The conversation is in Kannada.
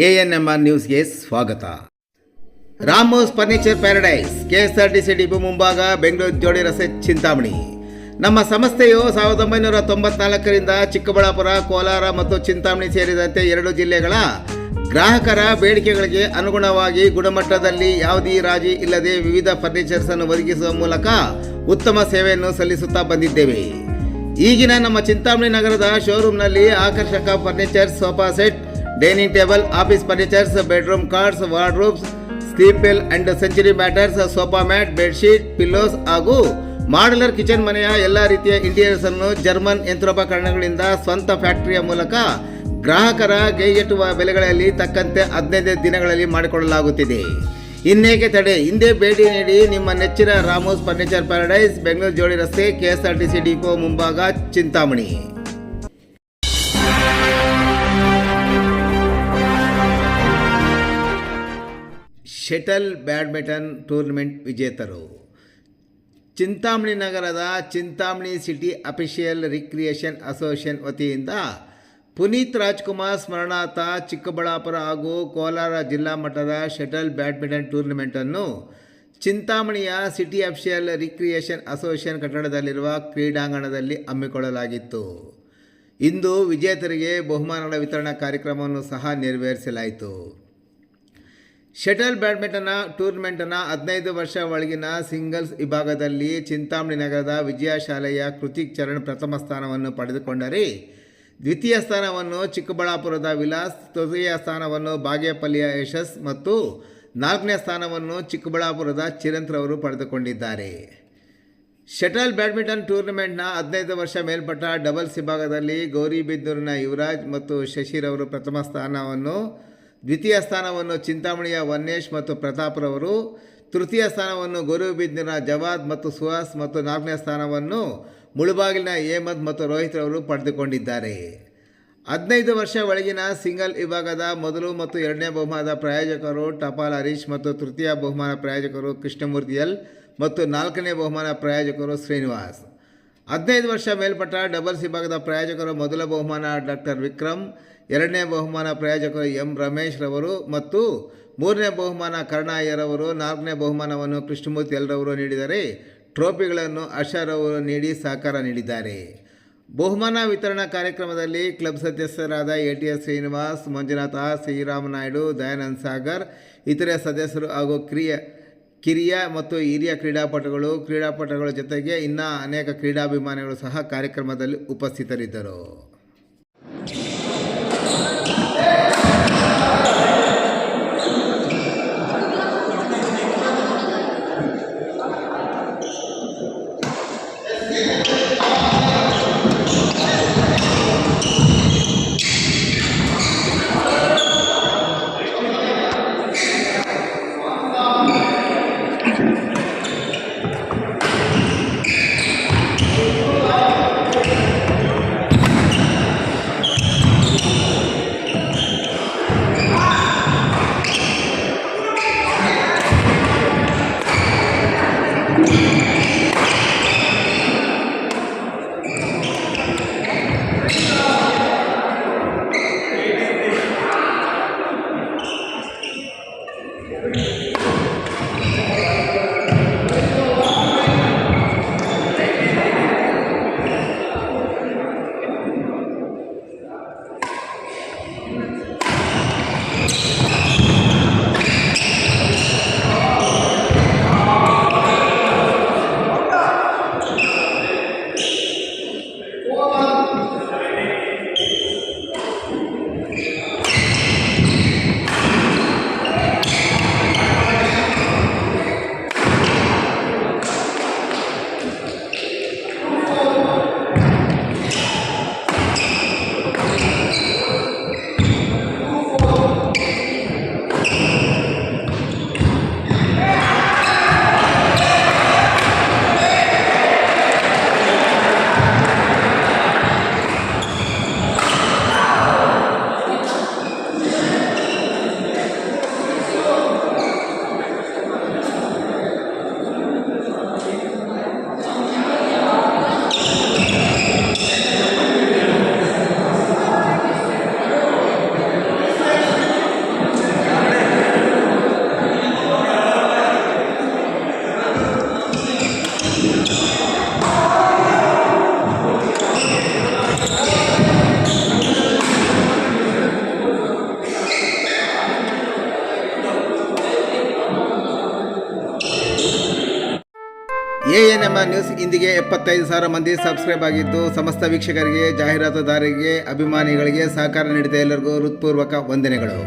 ANMR ನ್ಯೂಸ್ಗೆ ಸ್ವಾಗತ. ರಾಮೋಸ್ ಫರ್ನಿಚರ್ ಪ್ಯಾರಡೈಸ್, KSRTC ಡಿಪೋ ಮುಂಭಾಗ, ಬೆಂಗಳೂರು ಜೋಡಿ ರಸ್ತೆ, ಚಿಂತಾಮಣಿ. ನಮ್ಮ ಸಂಸ್ಥೆಯು 1994ರಿಂದ ಚಿಕ್ಕಬಳ್ಳಾಪುರ, ಕೋಲಾರ ಮತ್ತು ಚಿಂತಾಮಣಿ ಸೇರಿದಂತೆ 2 ಜಿಲ್ಲೆಗಳ ಗ್ರಾಹಕರ ಬೇಡಿಕೆಗಳಿಗೆ ಅನುಗುಣವಾಗಿ ಗುಣಮಟ್ಟದಲ್ಲಿ ಯಾವುದೇ ರಾಜಿ ಇಲ್ಲದೆ ವಿವಿಧ ಫರ್ನಿಚರ್ಸ್ ಅನ್ನು ಒದಗಿಸುವ ಮೂಲಕ ಉತ್ತಮ ಸೇವೆಯನ್ನು ಸಲ್ಲಿಸುತ್ತಾ ಬಂದಿದ್ದೇವೆ. ಈಗಿನ ನಮ್ಮ ಚಿಂತಾಮಣಿ ನಗರದ ಶೋರೂಮ್ನಲ್ಲಿ ಆಕರ್ಷಕ furnitures, sofa set, dining table, office furnitures, bedroom cards, wardrobes, Sleepwell and Century mattress, sofa mat, bedsheet, pillows ಹಾಗೂ ಮಾಡ್ಯುಲರ್ ಕಿಚನ್ ಮನೆಯ ಎಲ್ಲ ರೀತಿಯ ಇಂಟೀರಿಯರ್ಸ್ ಅನ್ನು ಜರ್ಮನ್ ಯಂತ್ರೋಪಕರಣಗಳಿಂದ ಸ್ವಂತ ಫ್ಯಾಕ್ಟರಿಯ ಮೂಲಕ ಗ್ರಾಹಕರ ಕೈಗೆಟುವ ಬೆಲೆಗಳಲ್ಲಿ ತಕ್ಕಂತೆ 15 ದಿನಗಳಲ್ಲಿ ಮಾಡಿಕೊಳ್ಳಲಾಗುತ್ತಿದೆ. ಇನ್ನೇಕೆ ತಡೆ, ಹಿಂದೆ ಭೇಟಿ ನೀಡಿ ನಿಮ್ಮ ನೆಚ್ಚಿನ ರಾಮೋಸ್ ಫರ್ನಿಚರ್ ಪ್ಯಾರಡೈಸ್, ಬೆಂಗಳೂರು ಜೋಡಿ ರಸ್ತೆ, KSRTC ಡಿಪೋ ಮುಂಭಾಗ, ಚಿಂತಾಮಣಿ. ಶಟಲ್ ಬ್ಯಾಡ್ಮಿಂಟನ್ ಟೂರ್ನಮೆಂಟ್ ವಿಜೇತರು ಚಿಂತಾಮಣಿ ನಗರದ Chintamani city official recreation association ವತಿಯಿಂದ ಪುನೀತ್ ರಾಜ್ಕುಮಾರ್ ಸ್ಮರಣಾರ್ಥ ಚಿಕ್ಕಬಳ್ಳಾಪುರ ಹಾಗೂ ಕೋಲಾರ ಜಿಲ್ಲಾ ಮಟ್ಟದ ಶಟಲ್ ಬ್ಯಾಡ್ಮಿಂಟನ್ ಟೂರ್ನಮೆಂಟನ್ನು ಚಿಂತಾಮಣಿಯ ಸಿಟಿ ಅಫಿಷಿಯಲ್ ರಿಕ್ರಿಯೇಷನ್ ಅಸೋಸಿಯೇಷನ್ ಕಟ್ಟಡದಲ್ಲಿರುವ ಕ್ರೀಡಾಂಗಣದಲ್ಲಿ ಹಮ್ಮಿಕೊಳ್ಳಲಾಗಿತ್ತು. ಇಂದು ವಿಜೇತರಿಗೆ ಬಹುಮಾನಗಳ ವಿತರಣಾ ಕಾರ್ಯಕ್ರಮವನ್ನು ಸಹ ನೆರವೇರಿಸಲಾಯಿತು. ಶಟಲ್ ಬ್ಯಾಡ್ಮಿಂಟನ್ ಟೂರ್ನಮೆಂಟ್ನ 15 ವರ್ಷ ಒಳಗಿನ ಸಿಂಗಲ್ಸ್ ವಿಭಾಗದಲ್ಲಿ ಚಿಂತಾಮಣಿ ನಗರದ ವಿಜಯ ಶಾಲೆಯ ಕೃತಿಕ್ ಚರಣ್ ಪ್ರಥಮ ಸ್ಥಾನವನ್ನು ಪಡೆದುಕೊಂಡರೆ, ದ್ವಿತೀಯ ಸ್ಥಾನವನ್ನು ಚಿಕ್ಕಬಳ್ಳಾಪುರದ ವಿಲಾಸ್, ತೃತೀಯ ಸ್ಥಾನವನ್ನು ಬಾಗೇಪಲ್ಲಿಯ ಯಶಸ್ ಮತ್ತು 4ನೇ ಸ್ಥಾನವನ್ನು ಚಿಕ್ಕಬಳ್ಳಾಪುರದ ಚಿರಂತ್ರವರು ಪಡೆದುಕೊಂಡಿದ್ದಾರೆ. ಶಟಲ್ ಬ್ಯಾಡ್ಮಿಂಟನ್ ಟೂರ್ನಮೆಂಟ್ನ 15 ವರ್ಷ ಮೇಲ್ಪಟ್ಟ ಡಬಲ್ಸ್ ವಿಭಾಗದಲ್ಲಿ ಗೌರಿಬಿದನೂರಿನ ಯುವರಾಜ್ ಮತ್ತು ಶಶಿರವರು ಪ್ರಥಮ ಸ್ಥಾನವನ್ನು, ದ್ವಿತೀಯ ಸ್ಥಾನವನ್ನು ಚಿಂತಾಮಣಿಯ ವನ್ನೇಶ್ ಮತ್ತು ಪ್ರತಾಪ್ರವರು, ತೃತೀಯ ಸ್ಥಾನವನ್ನು ಗೌರಿಬಿದನೂರಿನ ಜವಾದ್ ಮತ್ತು ಸುಹಾಸ್ ಮತ್ತು 4ನೇ ಸ್ಥಾನವನ್ನು ಮುಳುಬಾಗಿಲಿನ ಹೇಮಂತ್ ಮತ್ತು ರೋಹಿತ್ ರವರು ಪಡೆದುಕೊಂಡಿದ್ದಾರೆ. 15 ವರ್ಷ ಒಳಗಿನ ಸಿಂಗಲ್ ವಿಭಾಗದ ಮೊದಲು ಮತ್ತು 2ನೇ ಬಹುಮಾನದ ಪ್ರಾಯೋಜಕರು ಟಪಾಲ್ ಹರೀಶ್ ಮತ್ತು ತೃತೀಯ ಬಹುಮಾನ ಪ್ರಾಯೋಜಕರು ಕೃಷ್ಣಮೂರ್ತಿ ಎಲ್ ಮತ್ತು 4ನೇ ಬಹುಮಾನ ಪ್ರಾಯೋಜಕರು ಶ್ರೀನಿವಾಸ್. 15 ವರ್ಷ ಮೇಲ್ಪಟ್ಟ ಡಬಲ್ಸ್ ವಿಭಾಗದ ಪ್ರಾಯೋಜಕರು ಮೊದಲ ಬಹುಮಾನ ಡಾಕ್ಟರ್ ವಿಕ್ರಮ್, 2ನೇ ಬಹುಮಾನ ಪ್ರಾಯೋಜಕರು ಎಂ ರಮೇಶ್ ರವರು ಮತ್ತು 3ನೇ ಬಹುಮಾನ ಕರ್ಣಾಯ್ಯರವರು. 4ನೇ ಬಹುಮಾನವನ್ನು ಕೃಷ್ಣಮೂರ್ತಿ ಎಲ್ರವರು ನೀಡಿದರೆ, ಟ್ರೋಫಿಗಳನ್ನು ಹರ್ಷರವರು ನೀಡಿ ಸಹಕಾರ ನೀಡಿದ್ದಾರೆ. ಬಹುಮಾನ ವಿತರಣಾ ಕಾರ್ಯಕ್ರಮದಲ್ಲಿ ಕ್ಲಬ್ ಸದಸ್ಯರಾದ ATS ಶ್ರೀನಿವಾಸ್, ಮಂಜುನಾಥ, ಶ್ರೀರಾಮನಾಯ್ಡು, ದಯಾನಂದ್ ಸಾಗರ್, ಇತರೆ ಸದಸ್ಯರು ಹಾಗೂ ಕಿರಿಯ ಮತ್ತು ಹಿರಿಯ ಕ್ರೀಡಾಪಟುಗಳ ಜೊತೆಗೆ ಇನ್ನೂ ಅನೇಕ ಕ್ರೀಡಾಭಿಮಾನಿಗಳು ಸಹ ಕಾರ್ಯಕ್ರಮದಲ್ಲಿ ಉಪಸ್ಥಿತರಿದ್ದರು. ANMR ನ್ಯೂಸ್ ಇಂದಿಗೆ 75,000 ಮಂದಿ ಸಬ್ಸ್ಕ್ರೈಬ್ ಆಗಿದ್ದು, ಸಮಸ್ತ ವೀಕ್ಷಕರಿಗೆ, ಜಾಹೀರಾತುದಾರರಿಗೆ, ಅಭಿಮಾನಿಗಳಿಗೆ ಸಹಕಾರ ನೀಡಿದ ಎಲ್ಲರಿಗೂ ಹೃತ್ಪೂರ್ವಕ ವಂದನೆಗಳು.